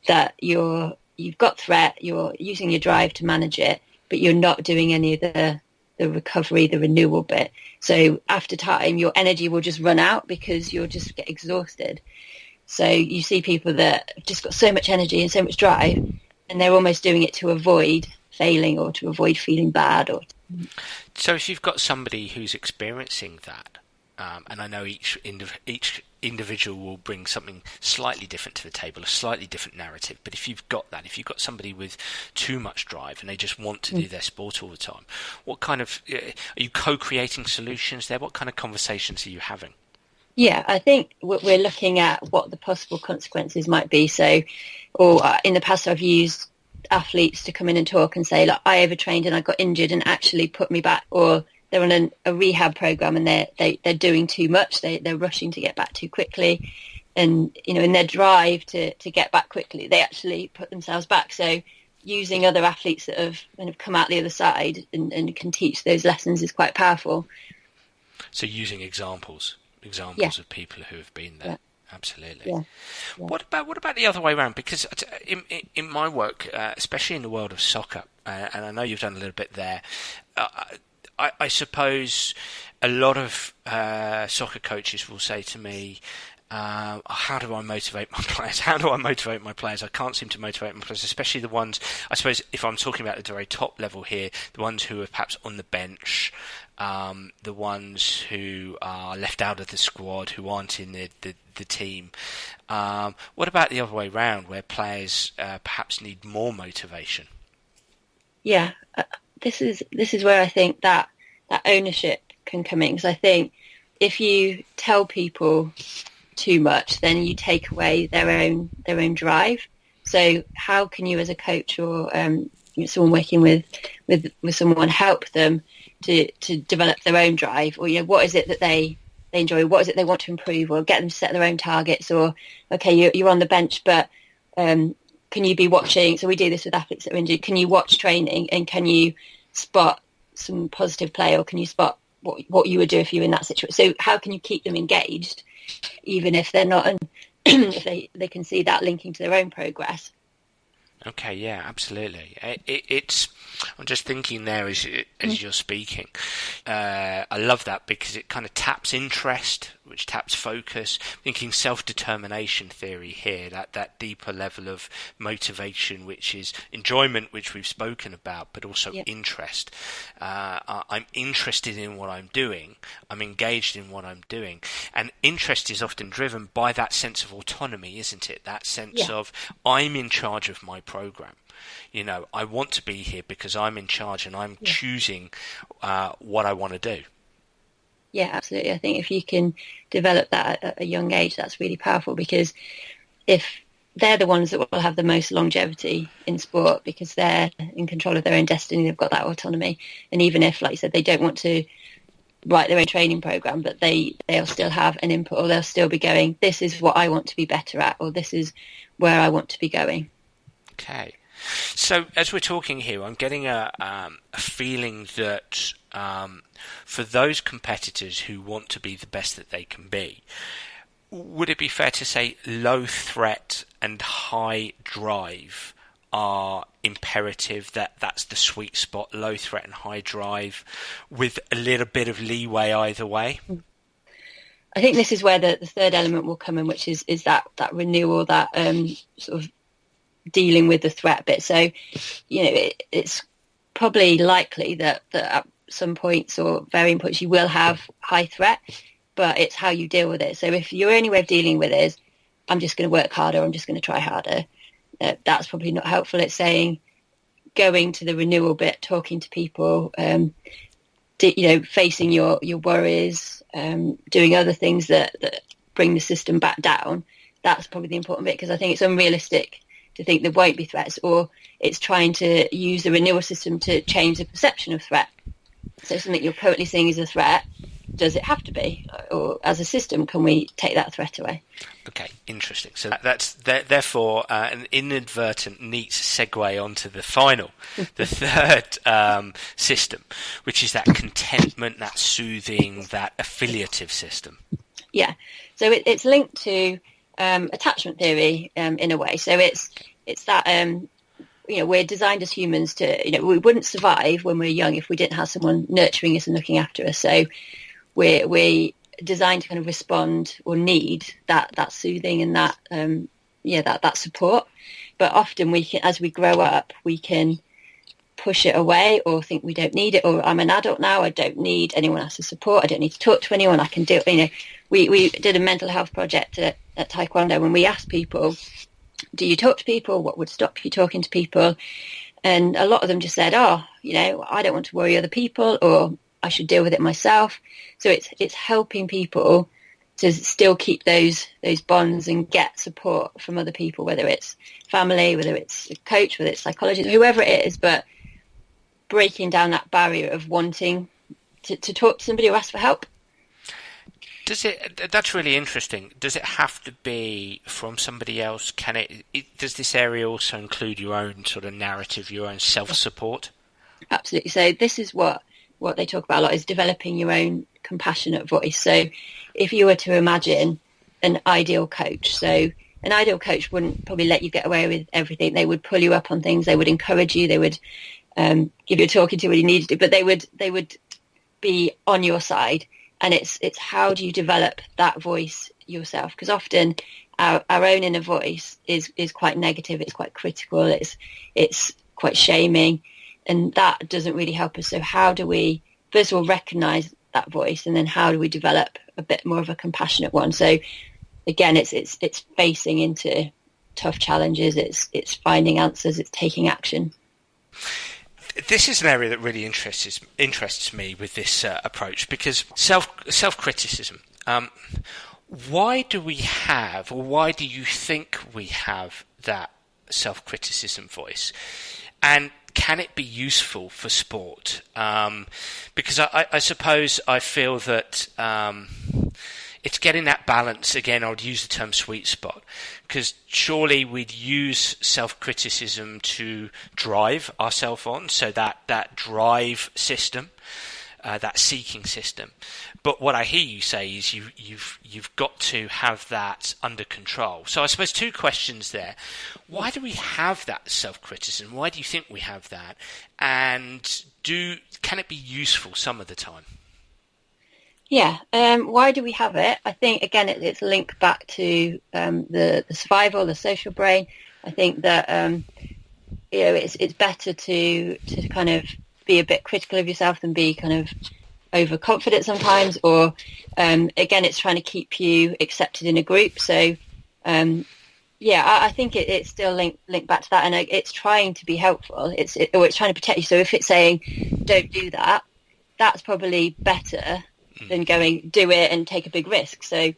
S2: that you've got threat, you're using your drive to manage it, but you're not doing any of the recovery, the renewal bit. So after time, your energy will just run out because you'll just get exhausted. So you see people that have just got so much energy and so much drive, and they're almost doing it to avoid failing or to avoid feeling bad.
S1: So if you've got somebody who's experiencing that, and I know each individual will bring something slightly different to the table, a slightly different narrative, but if you've got somebody with too much drive and they just want to do their sport all the time, what kind of are you co-creating solutions there? What kind of conversations are you having?
S2: Yeah, I think we're looking at what the possible consequences might be. So, in the past, I've used athletes to come in and talk and say, like, I overtrained and I got injured and actually put me back, or they're on a rehab program and they're doing too much. They're rushing to get back too quickly, and in their drive to get back quickly, they actually put themselves back. So, using other athletes that have kind of come out the other side and can teach those lessons is quite powerful.
S1: So, using examples of people who have been there. Yeah. Absolutely. Yeah. What about the other way around? Because in my work, especially in the world of soccer, and I know you've done a little bit there, I suppose a lot of soccer coaches will say to me, how do I motivate my players? How do I motivate my players? I can't seem to motivate my players, especially the ones, I suppose, if I'm talking about the very top level here, the ones who are perhaps on the bench, the ones who are left out of the squad, who aren't in the team. What about the other way round, where players perhaps need more motivation?
S2: Yeah, this is where I think that ownership can come in, because I think if you tell people too much, then you take away their own drive. So how can you, as a coach or someone working with someone, help them to develop their own drive? Or what is it that they enjoy? What is it they want to improve? Or get them to set their own targets? Or okay, you're on the bench, but can you be watching? So we do this with athletes that are injured. Can you watch training and can you spot some positive play, or can you spot what you would do if you were in that situation? So how can you keep them engaged, even if they're not, if they can see that linking to their own progress?
S1: Okay, yeah, absolutely. It's. I'm just thinking there as you're speaking. I love that because it kind of taps interest, which taps focus. Thinking self-determination theory here, that deeper level of motivation, which is enjoyment, which we've spoken about, but also interest. I'm interested in what I'm doing. I'm engaged in what I'm doing, and interest is often driven by that sense of autonomy, isn't it? That sense of I'm in charge of my program. You know, I want to be here because I'm in charge and I'm choosing what I want to do.
S2: Yeah, absolutely. I think if you can develop that at a young age, that's really powerful, because if they're the ones that will have the most longevity in sport because they're in control of their own destiny, they've got that autonomy. And even if, like you said, they don't want to write their own training program, but they'll still have an input, or they'll still be going, this is what I want to be better at, or this is where I want to be going.
S1: Okay. So as we're talking here, I'm getting a feeling that for those competitors who want to be the best that they can be, would it be fair to say low threat and high drive are imperative, that's the sweet spot, low threat and high drive, with a little bit of leeway either way?
S2: I think this is where the third element will come in, which is that renewal, that sort of dealing with the threat bit. So, you know, it's probably likely that at some points or varying points you will have high threat, but it's how you deal with it. So if your only way of dealing with it is, I'm just going to work harder, I'm just going to try harder, that's probably not helpful. It's saying, going to the renewal bit, talking to people, facing your worries, doing other things that bring the system back down. That's probably the important bit, because I think it's unrealistic to think there won't be threats, or it's trying to use the renewal system to change the perception of threat. So something you're currently seeing as a threat, does it have to be? Or as a system, can we take that threat away?
S1: Okay, interesting. So that's therefore an inadvertent, neat segue onto the final, the third system, which is that contentment, that soothing, that affiliative system. Yeah,
S2: so it's linked to attachment theory in a way. So it's that we're designed as humans to, we wouldn't survive when we're young if we didn't have someone nurturing us and looking after us. So we're designed to kind of respond or need that soothing and that support. But often we can, as we grow up, we can push it away or think we don't need it, or I'm an adult now, I don't need anyone else's support, I don't need to talk to anyone, I can do it. We did a mental health project at Taekwondo when we asked people, do you talk to people? What would stop you talking to people? And a lot of them just said, I don't want to worry other people, or I should deal with it myself. So it's helping people to still keep those bonds and get support from other people, whether it's family, whether it's a coach, whether it's psychologist, whoever it is, but breaking down that barrier of wanting to talk to somebody or ask for help.
S1: That's really interesting. Does it have to be from somebody else? Does this area also include your own sort of narrative, your own self-support?
S2: Absolutely. So this is what they talk about a lot, is developing your own compassionate voice. So if you were to imagine an ideal coach, so an ideal coach wouldn't probably let you get away with everything. They would pull you up on things. They would encourage you. They would give you a talking to when you needed to, but they would be on your side. And it's how do you develop that voice yourself? Because often our own inner voice is quite negative. It's quite critical. It's quite shaming, and that doesn't really help us. So how do we first of all recognise that voice, and then how do we develop a bit more of a compassionate one? So again, it's facing into tough challenges. It's finding answers. It's taking action.
S1: This is an area that really interests me with this approach, because self-criticism. Why do we have, or why do you think we have that self-criticism voice? And can it be useful for sport? Because I suppose I feel that it's getting that balance. Again, I would use the term sweet spot, because surely we'd use self-criticism to drive ourselves on, so that drive system. that seeking system. But what I hear you say is you've got to have that under control. So I suppose two questions there. Why do we have that self-criticism? Why do you think we have that? And can it be useful some of the time?
S2: Yeah. Why do we have it? I think, again, it's linked back to the survival, the social brain. I think that, it's better to kind of be a bit critical of yourself than be kind of overconfident sometimes. Or, again, it's trying to keep you accepted in a group. So, I think it's still linked back to that. And it's trying to be helpful. It's trying to protect you. So if it's saying, don't do that, that's probably better than going, do it and take a big risk. So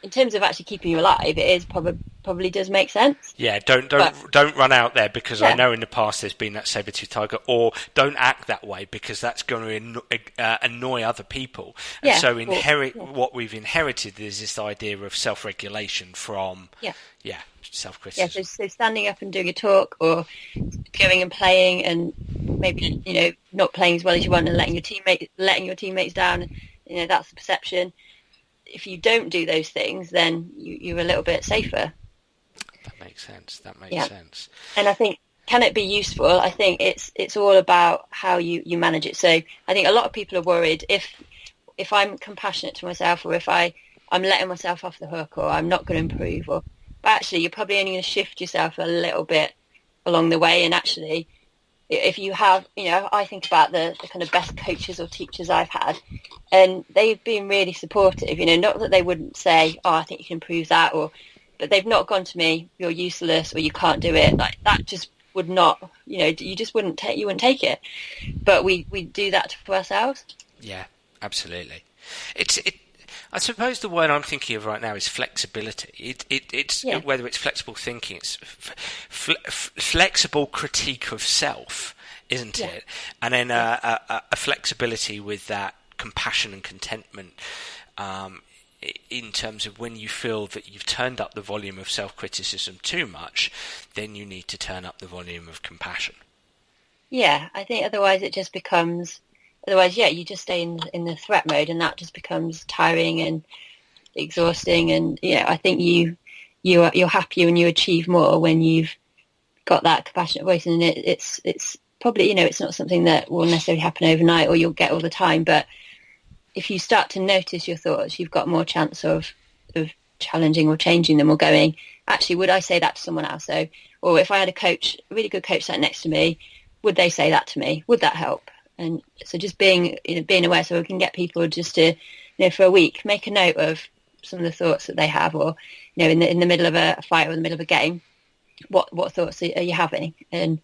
S2: in terms of actually keeping you alive, it is probably does make sense.
S1: Yeah, don't run out there, because I know in the past there's been that saber-tooth tiger, or don't act that way because that's going to annoy other people. And so what we've inherited is this idea of self-regulation from self-criticism. Yeah, so standing up and doing a talk, or going and playing and maybe not playing as well as you want and letting your teammates down. That's the perception. If you don't do those things, then you're a little bit safer. That makes sense.
S2: And I think, can it be useful? I think it's all about how you manage it. So I think a lot of people are worried if I'm compassionate to myself, or if I'm letting myself off the hook, or I'm not going to improve, but actually you're probably only going to shift yourself a little bit along the way. And actually, if you have, I think about the kind of best coaches or teachers I've had, and they've been really supportive, not that they wouldn't say, oh, I think you can improve that, but they've not gone to me, you're useless, or you can't do it. Like that just would not, you just wouldn't take it. But we do that for ourselves.
S1: Yeah, absolutely. I suppose the word I'm thinking of right now is flexibility. It's whether it's flexible thinking, it's flexible critique of self, isn't it? And then a flexibility with that compassion and contentment, in terms of when you feel that you've turned up the volume of self-criticism too much, then you need to turn up the volume of compassion. Yeah,
S2: I think otherwise it just becomes... Otherwise, you just stay in the threat mode, and that just becomes tiring and exhausting. And I think you're happier and you achieve more when you've got that compassionate voice. And it's probably it's not something that will necessarily happen overnight or you'll get all the time. But if you start to notice your thoughts, you've got more chance of challenging or changing them, or going, actually, would I say that to someone else? So, or if I had a really good coach sat next to me, would they say that to me? Would that help? And so just being aware, so we can get people just to, for a week, make a note of some of the thoughts that they have, or, in the middle of a fight or in the middle of a game, what thoughts are you having, and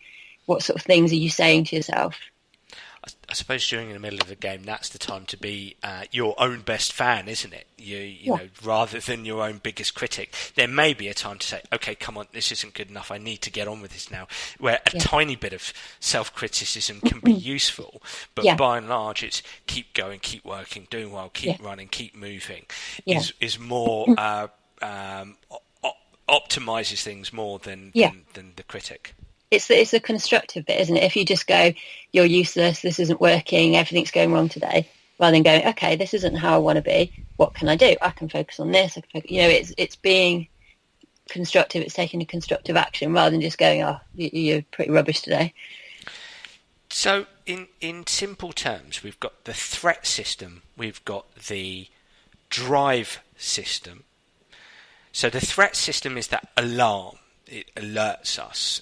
S2: what sort of things are you saying to yourself?
S1: I suppose during the middle of a game, that's the time to be your own best fan, isn't it? You know, rather than your own biggest critic. There may be a time to say, okay, come on, this isn't good enough. I need to get on with this now. Where a tiny bit of self-criticism can be useful, but by and large, it's keep going, keep working, doing well, keep running, keep moving. Is more optimizes things more than the critic.
S2: It's the constructive bit, isn't it? If you just go, you're useless, this isn't working, everything's going wrong today, rather than going, okay, this isn't how I want to be. What can I do? I can focus on this. It's being constructive. It's taking a constructive action rather than just going, oh, you're pretty rubbish today.
S1: So in simple terms, we've got the threat system, we've got the drive system. So the threat system is that alarm. It alerts us,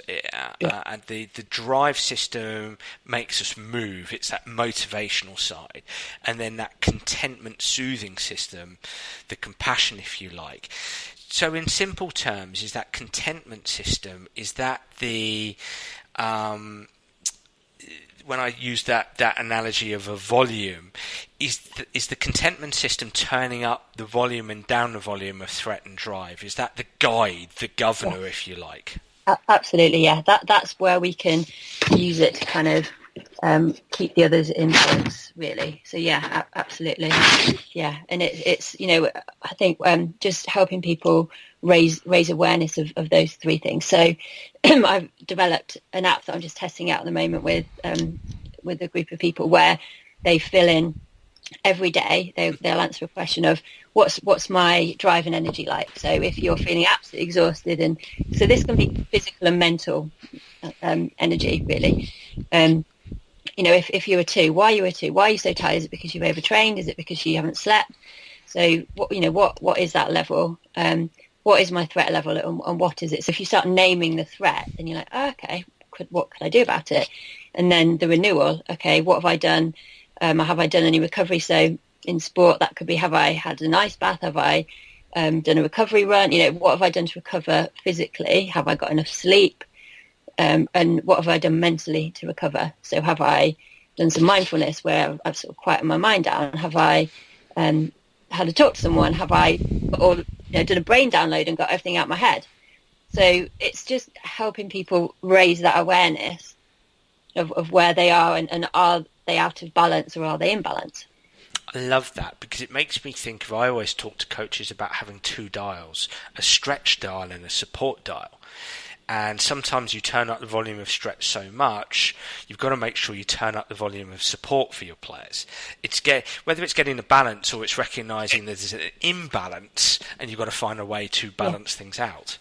S1: and the drive system makes us move. It's that motivational side, and then that contentment soothing system, the compassion, if you like. So in simple terms, is that contentment system, is that the when I use that analogy of a volume, is the contentment system turning up the volume and down the volume of threat and drive? Is that the guide, the governor, if you like?
S2: Absolutely, yeah. That's where we can use it to kind of keep the others in place, really. So yeah, absolutely, yeah. And it's I think just helping people raise awareness of those three things. So I've developed an app that I'm just testing out at the moment with a group of people, where they fill in every day. They'll answer a question of what's my drive and energy like. So if you're feeling absolutely exhausted, and so this can be physical and mental energy, really. If you're a 2, why are you a 2? Why are you so tired? Is it because you've overtrained? Is it because you haven't slept? So what is that level? What is my threat level, and what is it? So if you start naming the threat, then you're like, oh, okay, what could I do about it? And then the renewal. Okay, what have I done? Have I done any recovery? So in sport, that could be, have I had an ice bath? Have I done a recovery run? What have I done to recover physically? Have I got enough sleep? And what have I done mentally to recover? So have I done some mindfulness where I've sort of quieted my mind down? Have I had to talk to someone? Have I done a brain download and got everything out of my head? So it's just helping people raise that awareness of where they are, and are they out of balance or are they in balance?
S1: I love that, because it makes me think of, I always talk to coaches about having 2 dials, a stretch dial and a support dial. And sometimes you turn up the volume of stretch so much, you've got to make sure you turn up the volume of support for your players. Whether it's getting the balance or it's recognising that there's an imbalance, and you've got to find a way to balance things out.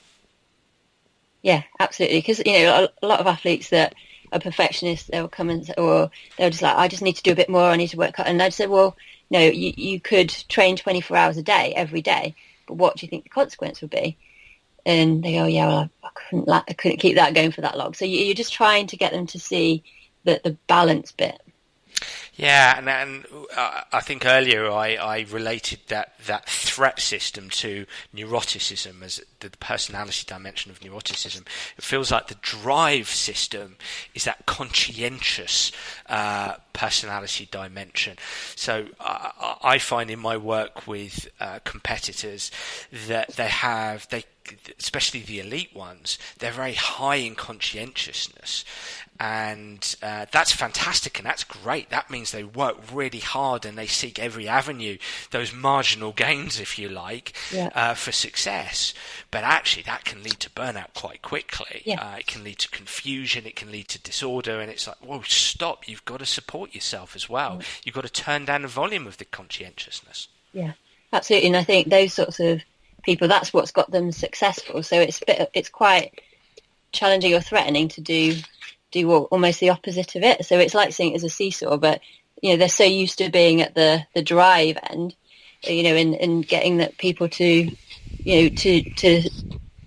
S2: Yeah, absolutely. Because a lot of athletes that are perfectionists, they'll come or they'll just like, I just need to do a bit more. I need to work hard. And I'd say, well, no, you could train 24 hours a day, every day. But what do you think the consequence would be? And they go, yeah, well, I couldn't keep that going for that long. So you're just trying to get them to see the balance bit.
S1: Yeah, and I think earlier I related that threat system to neuroticism as the personality dimension of neuroticism. It feels like the drive system is that conscientious personality dimension. So I find in my work with competitors that they especially the elite ones, they're very high in conscientiousness. And that's fantastic, and that's great. That means they work really hard and they seek every avenue, those marginal gains, if you like, for success. But actually, that can lead to burnout quite quickly. Yeah. It can lead to confusion. It can lead to disorder. And it's like, whoa, stop. You've got to support yourself as well. You've got to turn down the volume of the conscientiousness. Yeah,
S2: absolutely. And I think those sorts of people, that's what's got them successful. So it's quite challenging or threatening to do almost the opposite of it. So it's like seeing it as a seesaw, but they're so used to being at the drive end, and getting that people to to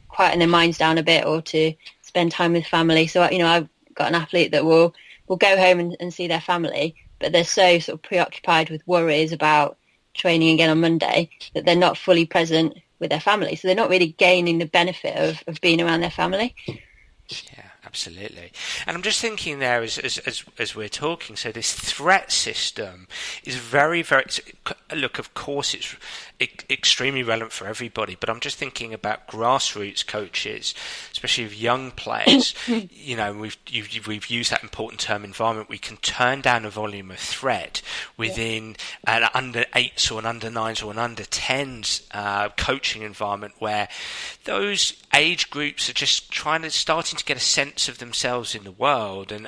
S2: quieten their minds down a bit, or to spend time with family. So I've got an athlete that will go home and see their family, but they're so sort of preoccupied with worries about training again on Monday that they're not fully present with their family. So they're not really gaining the benefit of being around their family.
S1: Yeah. Absolutely. And I'm just thinking there as we're talking, so this threat system is very, very, look, of course it's extremely relevant for everybody, but I'm just thinking about grassroots coaches, especially of young players. We've used that important term environment. We can turn down a volume of threat within an under 8s or an under 9s or an under 10s coaching environment, where those age groups are just starting to get a sense of themselves in the world, and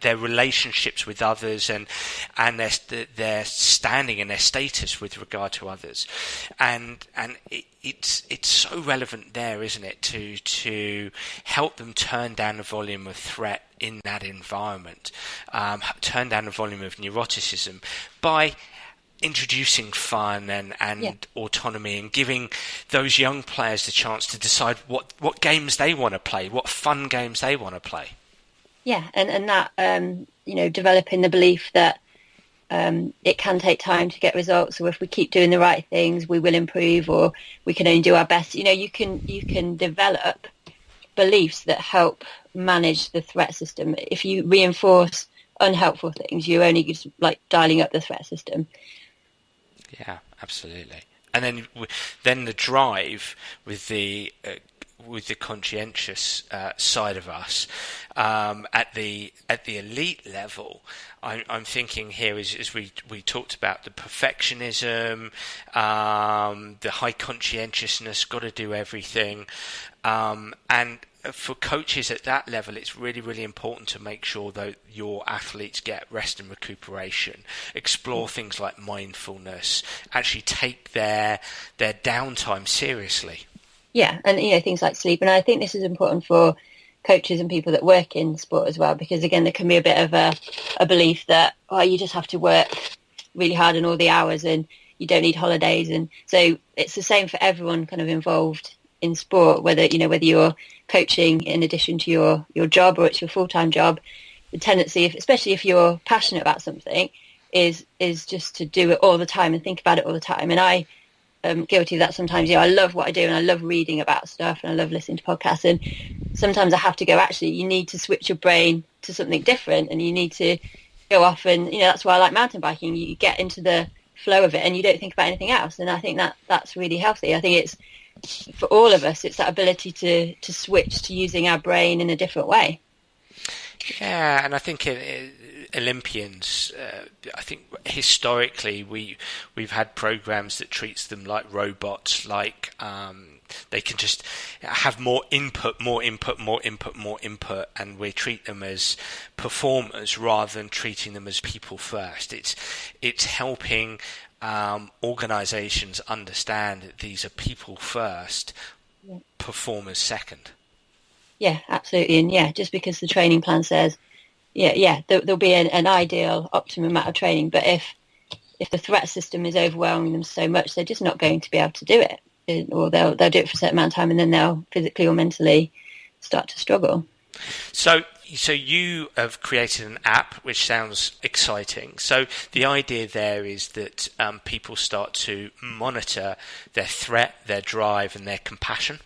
S1: their relationships with others, and their standing and their status with regard to others, and it's so relevant there, isn't it, to help them turn down the volume of threat in that environment, turn down the volume of neuroticism by introducing fun and autonomy, and giving those young players the chance to decide what games they want to play, what fun games they want to play.
S2: Yeah, and that developing the belief that it can take time to get results, so if we keep doing the right things, we will improve, or we can only do our best. You can develop beliefs that help manage the threat system. If you reinforce unhelpful things, you're only just like dialing up the threat system.
S1: Yeah, absolutely. And then the drive with the conscientious side of us at the elite level. I'm thinking here as we talked about the perfectionism, the high conscientiousness, got to do everything, and for coaches at that level, it's really, really important to make sure that your athletes get rest and recuperation, explore things like mindfulness, actually take their downtime seriously.
S2: Yeah, and things like sleep. And I think this is important for coaches and people that work in sport as well, because again, there can be a bit of a belief that you just have to work really hard and all the hours and you don't need holidays. And so it's the same for everyone kind of involved in sport, whether you're coaching in addition to your job or it's your full-time job. The tendency, especially if you're passionate about something, is just to do it all the time and think about it all the time. And I am guilty of that sometimes. I love what I do and I love reading about stuff and I love listening to podcasts, and sometimes I have to go, actually, you need to switch your brain to something different and you need to go off, and that's why I like mountain biking. You get into the flow of it and you don't think about anything else, and I think that's really healthy. I think it's, for all of us, it's that ability to switch to using our brain in a different way.
S1: Yeah, and I think Olympians, I think historically we've had programs that treats them like robots, like they can just have more input, and we treat them as performers rather than treating them as people first. It's helping organisations understand that these are people first, performers second.
S2: Yeah, absolutely. And just because the training plan says, there'll be an ideal, optimum amount of training, but if the threat system is overwhelming them so much, they're just not going to be able to do it, or they'll do it for a certain amount of time and then they'll physically or mentally start to struggle.
S1: So you have created an app, which sounds exciting. So the idea there is that people start to monitor their threat, their drive, and their compassion.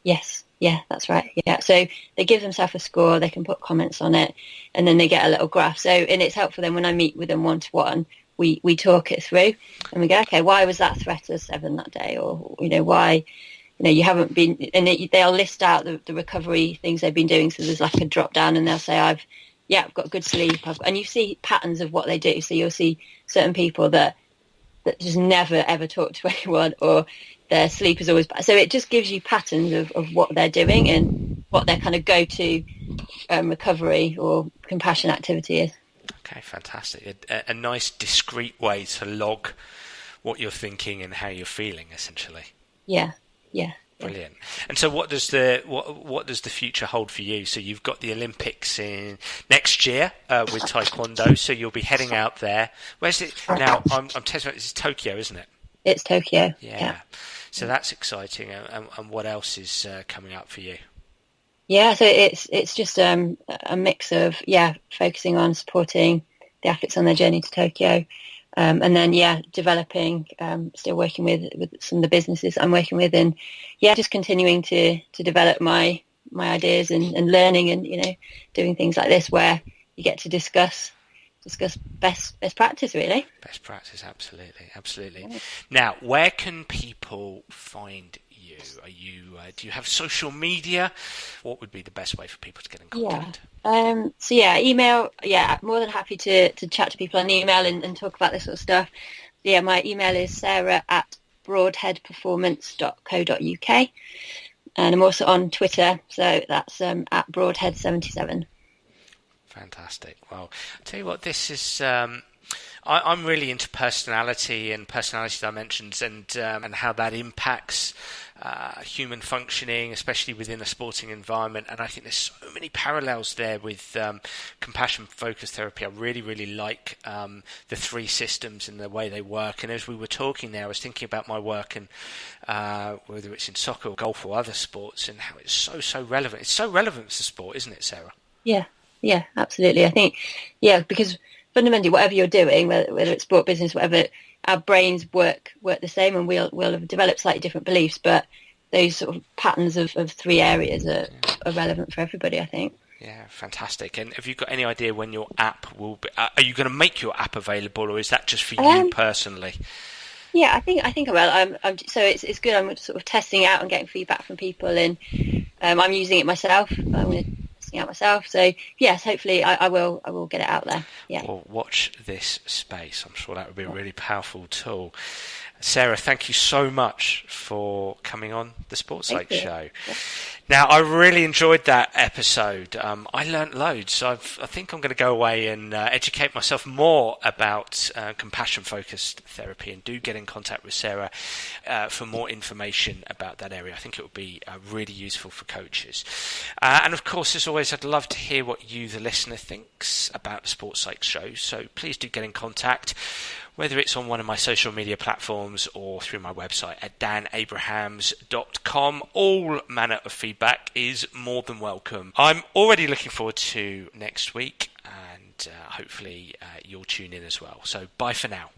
S2: Yes, that's right. Yeah, so they give themselves a score, they can put comments on it, and then they get a little graph. So, and it's helpful then when I meet with them one-to-one, we talk it through, and we go, okay, why was that threat a 7 that day, or why. You haven't been, and they'll list out the recovery things they've been doing. So there's like a drop down, and they'll say, I've got good sleep. And you see patterns of what they do. So you'll see certain people that just never ever talk to anyone, or their sleep is always bad. So it just gives you patterns of what they're doing and what their kind of go-to recovery or compassion activity is.
S1: Okay, fantastic. A nice discrete way to log what you're thinking and how you're feeling, essentially.
S2: Yeah.
S1: Brilliant. And so what does the future hold for you? So you've got the Olympics in next year with Taekwondo, so you'll be heading out there. Where's it now? I'm testing it's Tokyo, isn't it?
S2: It's Tokyo.
S1: Yeah. So that's exciting. And what else is coming up for you?
S2: Yeah, so it's just a mix of focusing on supporting the athletes on their journey to Tokyo. And then, developing, still working with some of the businesses I'm working with, and just continuing to develop my ideas and learning, and doing things like this where you get to discuss best practice, really.
S1: Best practice, absolutely. Yeah. Now, where can people find you? Do you have social media? What would be the best way for people to get in contact? Email.
S2: More than happy to chat to people on email and talk about this sort of stuff. My email is sarah@broadheadperformance.co.uk, and I'm also on Twitter, so that's at Broadhead77.
S1: Fantastic. Well, I'll tell you what, this is I'm really into personality and personality dimensions, and how that impacts human functioning, especially within a sporting environment. And I think there's so many parallels there with compassion-focused therapy. I really, really like the 3 systems and the way they work. And as we were talking there, I was thinking about my work, and whether it's in soccer or golf or other sports, and how it's so relevant. It's so relevant to sport, isn't it, Sarah?
S2: Yeah, absolutely. I think, because fundamentally, whatever you're doing, whether it's sport, business, whatever, our brains work the same, and we'll have developed slightly different beliefs, but those sort of patterns of 3 areas are relevant for everybody, I think.
S1: Yeah, fantastic. And have you got any idea when your app will be? Are you going to make your app available, or is that just for you personally?
S2: Yeah, I think I will. So it's good. I'm sort of testing it out and getting feedback from people, and I'm using it myself. I'm going to testing out myself. So yes, hopefully I will get it out there. Yeah.
S1: Well, watch this space. I'm sure that would be a really powerful tool. Sarah, thank you so much for coming on the Sports Psych Show.
S2: Yeah.
S1: Now, I really enjoyed that episode. I learnt loads. I think I'm going to go away and educate myself more about compassion-focused therapy, and do get in contact with Sarah for more information about that area. I think it would be really useful for coaches. And of course, as always, I'd love to hear what you, the listener, thinks about the Sports Psych Show. So please do get in contact, whether it's on one of my social media platforms or through my website at danabrahams.com. All manner of feedback is more than welcome. I'm already looking forward to next week, and hopefully you'll tune in as well. So bye for now.